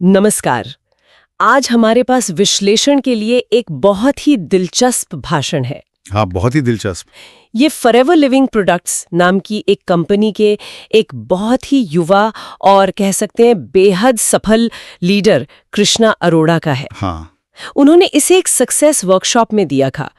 नमस्कार। आज हमारे पास विश्लेषण के लिए एक बहुत ही दिलचस्प भाषण है। हाँ, बहुत ही दिलचस्प। ये फॉरएवर लिविंग प्रोडक्ट्स नाम की एक कंपनी के एक बहुत ही युवा और कह सकते हैं बेहद सफल लीडर कृष्णा अरोड़ा का है। हाँ, उन्होंने इसे एक सक्सेस वर्कशॉप में दिया था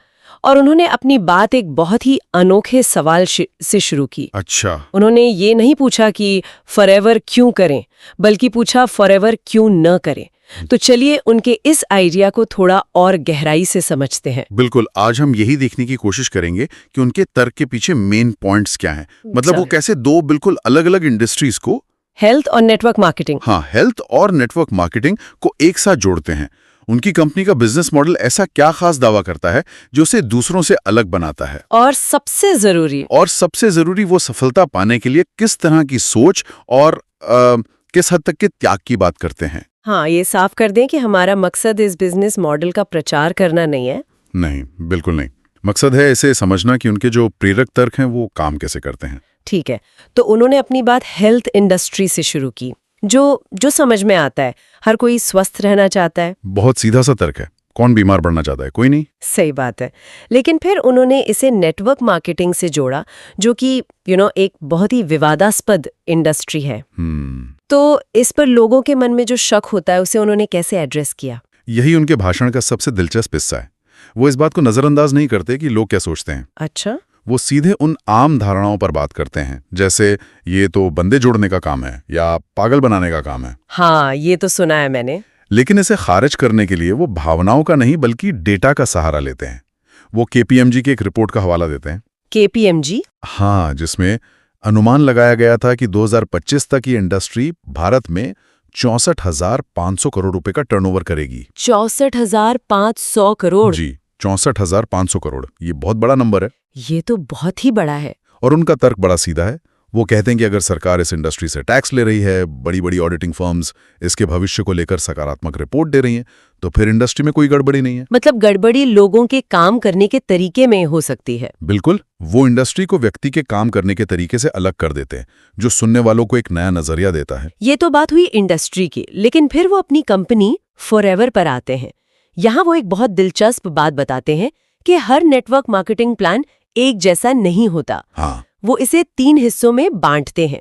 और उन्होंने अपनी बात एक बहुत ही अनोखे सवाल से शुरू की। अच्छा। उन्होंने ये नहीं पूछा कि फॉरएवर क्यों करें, बल्कि पूछा फॉरएवर क्यों न करें। तो चलिए उनके इस आइडिया को थोड़ा और गहराई से समझते हैं। बिल्कुल, आज हम यही देखने की कोशिश करेंगे कि उनके तर्क के पीछे मेन पॉइंट्स क्या हैं। मतलब वो कैसे दो बिल्कुल अलग-अलग इंडस्ट्रीज को, हेल्थ और नेटवर्क मार्केटिंग, हेल्थ और नेटवर्क मार्केटिंग को एक साथ जोड़ते हैं। उनकी कंपनी का बिजनेस मॉडल ऐसा क्या खास दावा करता है जो उसे दूसरों से अलग बनाता है, और सबसे जरूरी वो सफलता पाने के लिए किस तरह की सोच और किस हद तक के त्याग की बात करते हैं। हाँ, ये साफ कर दें कि हमारा मकसद इस बिजनेस मॉडल का प्रचार करना नहीं है। नहीं, बिल्कुल नहीं। मकसद है इसे समझना कि उनके जो प्रेरक तर्क हैं वो काम कैसे करते हैं। ठीक है, तो उन्होंने अपनी बात हेल्थ इंडस्ट्री से शुरू की, जो समझ में आता है। हर कोई स्वस्थ रहना चाहता है। बहुत सीधा सा तर्क है। कौन बीमार पड़ना चाहता है? कोई नहीं। सही बात है। लेकिन फिर उन्होंने इसे नेटवर्क मार्केटिंग से जोड़ा, जो कि एक बहुत ही विवादास्पद इंडस्ट्री है। तो इस पर लोगों के मन में जो शक होता है उसे उन्होंने कैसे एड्रेस किया? यही उनके भाषण का सबसे दिलचस्प हिस्सा है। वो इस बात को नजरअंदाज नहीं करते कि लोग क्या सोचते हैं। अच्छा। वो सीधे उन आम धारणाओं पर बात करते हैं, जैसे ये तो बंदे जोड़ने का काम है या पागल बनाने का काम है। हाँ, ये तो सुना है मैंने। लेकिन इसे खारिज करने के लिए वो भावनाओं का नहीं बल्कि डेटा का सहारा लेते हैं। वो KPMG की एक रिपोर्ट का हवाला देते हैं। KPMG? हाँ, जिसमें अनुमान लगाया गया था कि 2025 तक ये इंडस्ट्री भारत में 64,500 करोड़ रुपए का टर्नओवर करेगी। 64,500 करोड़? जी, 64,500 करोड़। ये बहुत बड़ा नंबर है। ये तो बहुत ही बड़ा है। और उनका तर्क बड़ा सीधा है। वो कहते हैं कि अगर सरकार इस इंडस्ट्री से टैक्स ले रही है, बड़ी बड़ी ऑडिटिंग फर्म्स इसके भविष्य को लेकर सकारात्मक रिपोर्ट दे रही हैं, तो फिर इंडस्ट्री में कोई गड़बड़ी नहीं है। मतलब गड़बड़ी लोगों के काम करने के तरीके में हो सकती है। बिल्कुल, वो इंडस्ट्री को व्यक्ति के काम करने के तरीके से अलग कर देते हैं, जो सुनने वालों को एक नया नजरिया देता है। ये तो बात हुई इंडस्ट्री की, लेकिन फिर वो अपनी कंपनी फॉरएवर पर आते हैं। यहाँ वो एक बहुत दिलचस्प बात बताते हैं कि हर नेटवर्क मार्केटिंग प्लान एक जैसा नहीं होता। हाँ, वो इसे 3 हिस्सों में बांटते हैं: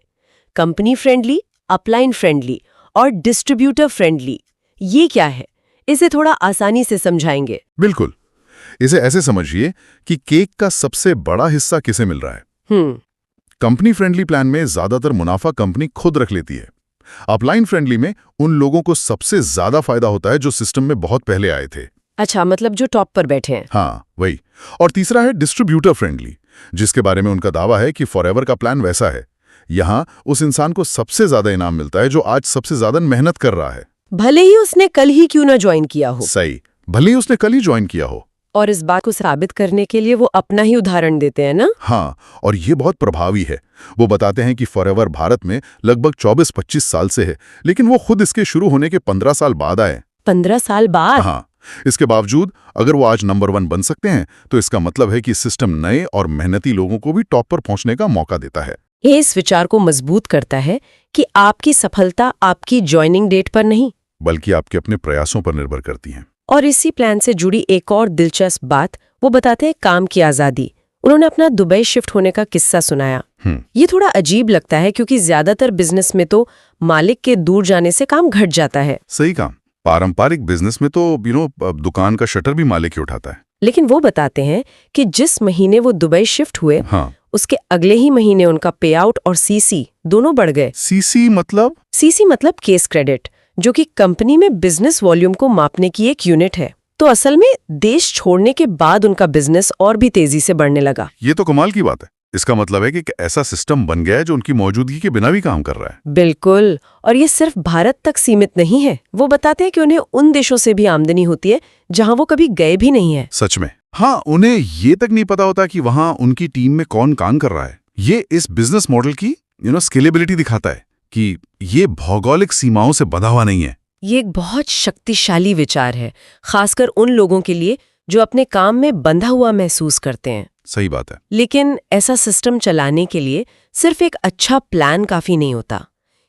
कंपनी फ्रेंडली, अपलाइन फ्रेंडली और डिस्ट्रीब्यूटर फ्रेंडली। ये क्या है, इसे थोड़ा आसानी से समझाएंगे? बिल्कुल। इसे ऐसे समझिए कि केक का सबसे बड़ा हिस्सा किसे मिल रहा है। कंपनी फ्रेंडली प्लान में ज्यादातर मुनाफा कंपनी खुद रख लेती है। अपलाइन फ्रेंडली में उन लोगों को सबसे ज्यादा फायदा होता है जो सिस्टम में बहुत पहले आए थे। अच्छा, मतलब जो टॉप पर बैठे हैं। हाँ, वही। और तीसरा है डिस्ट्रीब्यूटर फ्रेंडली, जिसके बारे में उनका दावा है कि फॉरएवर का प्लान वैसा है। यहाँ उस इंसान को सबसे ज्यादा इनाम मिलता है जो आज सबसे ज्यादा मेहनत कर रहा है, भले ही उसने कल ही क्यों ना ज्वाइन किया हो। सही, भले ही उसने कल ही ज्वाइन किया हो। और इस बात को साबित करने के लिए वो अपना ही उदाहरण देते हैं ना? हाँ, और ये बहुत प्रभावी है। वो बताते हैं कि फॉरएवर भारत में लगभग 24-25 साल से है, लेकिन वो खुद इसके शुरू होने के 15 साल बाद आए। 15 साल बाद? हाँ, इसके बावजूद अगर वो आज नंबर 1 बन सकते हैं, तो इसका मतलब है कि सिस्टम नए और मेहनती लोगों को भी टॉप पर पहुंचने का मौका देता है। ये इस विचार को मजबूत करता है कि आपकी सफलता आपकी ज्वाइनिंग डेट पर नहीं, बल्कि आपके अपने प्रयासों पर निर्भर करती है। और इसी प्लान से जुड़ी एक और दिलचस्प बात, वो बताते हैं काम की आज़ादी। उन्होंने अपना दुबई शिफ्ट होने का किस्सा सुनाया। ये थोड़ा अजीब लगता है क्योंकि ज्यादातर बिजनेस में तो मालिक के दूर जाने से काम घट जाता है। सही काम। पारंपरिक बिजनेस में तो दुकान का शटर भी मालिक ही उठाता है। लेकिन वो बताते हैं कि जिस महीने वो दुबई शिफ्ट हुए, हाँ, उसके अगले ही महीने उनका पे आउट और CC दोनों बढ़ गए। CC मतलब? CC मतलब केस क्रेडिट, जो कि कंपनी में बिजनेस वॉल्यूम को मापने की एक यूनिट है। तो असल में देश छोड़ने के बाद उनका बिजनेस और भी तेजी से बढ़ने लगा। ये तो कमाल की बात है। इसका मतलब है कि ऐसा सिस्टम बन गया है जो उनकी मौजूदगी के बिना भी काम कर रहा है। बिल्कुल, और ये सिर्फ भारत तक सीमित नहीं है। वो बताते हैं कि उन्हें उन देशों से भी आमदनी होती है जहां वो कभी गए भी नहीं है। सच में? हाँ, उन्हें ये तक नहीं पता होता कि वहां उनकी टीम में कौन काम कर रहा है। ये इस बिजनेस मॉडल की स्केलेबिलिटी दिखाता है कि ये भौगोलिक सीमाओं से बंधा हुआ नहीं है। ये एक बहुत शक्तिशाली विचार है, खासकर उन लोगों के लिए जो अपने काम में बंधा हुआ महसूस करते हैं। सही बात है। लेकिन ऐसा सिस्टम चलाने के लिए सिर्फ एक अच्छा प्लान काफी नहीं होता।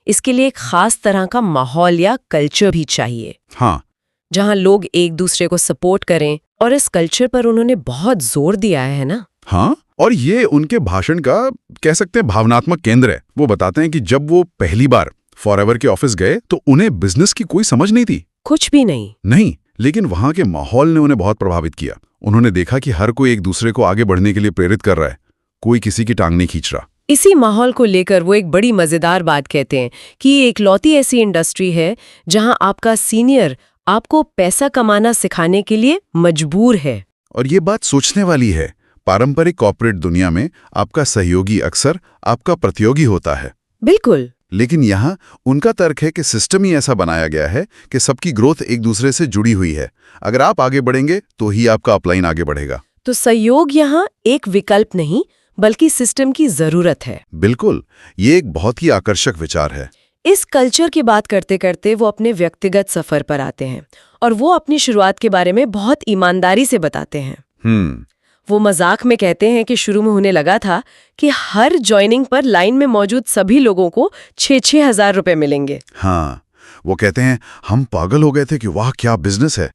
इसके लिए एक खास तरह का माहौल या कल्चर भी चाहिए, हाँ, जहां लोग एक दूसरे को सपोर्ट करें। और इस कल्चर पर उन्होंने बहुत जोर दिया है ना। हाँ, और ये उनके भाषण का कह सकते हैं भावनात्मक केंद्र है। वो बताते हैं कि जब वो पहली बार फॉरएवर के ऑफिस गए तो उन्हें बिजनेस की कोई समझ नहीं थी। कुछ भी नहीं। नहीं, लेकिन वहां के माहौल ने उन्हें बहुत प्रभावित किया। उन्होंने देखा कि हर कोई एक दूसरे को आगे बढ़ने के लिए प्रेरित कर रहा है, कोई किसी की टांग नहीं खींच रहा। इसी माहौल को लेकर वो एक बड़ी मजेदार बात कहते हैं कि ये इकलौती ऐसी इंडस्ट्री है जहां आपका सीनियर आपको पैसा कमाना सिखाने के लिए मजबूर है। और ये बात सोचने वाली है। पारंपरिक कॉर्पोरेट दुनिया में आपका सहयोगी अक्सर आपका प्रतियोगी होता है। बिल्कुल। लेकिन यहाँ उनका तर्क है कि सिस्टम ही ऐसा बनाया गया है कि सबकी ग्रोथ एक दूसरे से जुड़ी हुई है। अगर आप आगे बढ़ेंगे तो ही आपका अपलाइन आगे बढ़ेगा। तो सहयोग यहाँ एक विकल्प नहीं बल्कि सिस्टम की जरूरत है। बिल्कुल, ये एक बहुत ही आकर्षक विचार है। इस कल्चर की बात करते करते वो अपने व्यक्तिगत सफर पर आते हैं और वो अपनी शुरुआत के बारे में बहुत ईमानदारी से बताते हैं। वो मजाक में कहते हैं कि शुरू में उन्हें लगा था कि हर ज्वाइनिंग पर लाइन में मौजूद सभी लोगों को 6-6 हजार रुपए मिलेंगे। हाँ, वो कहते हैं हम पागल हो गए थे कि वाह क्या बिजनेस है।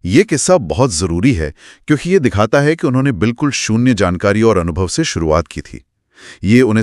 ये किस्सा बहुत जरूरी है क्योंकि ये दिखाता है कि उन्होंने बिल्कुल शून्य जानकारी और अनुभव से शुरुआत की थी। ये उन्हें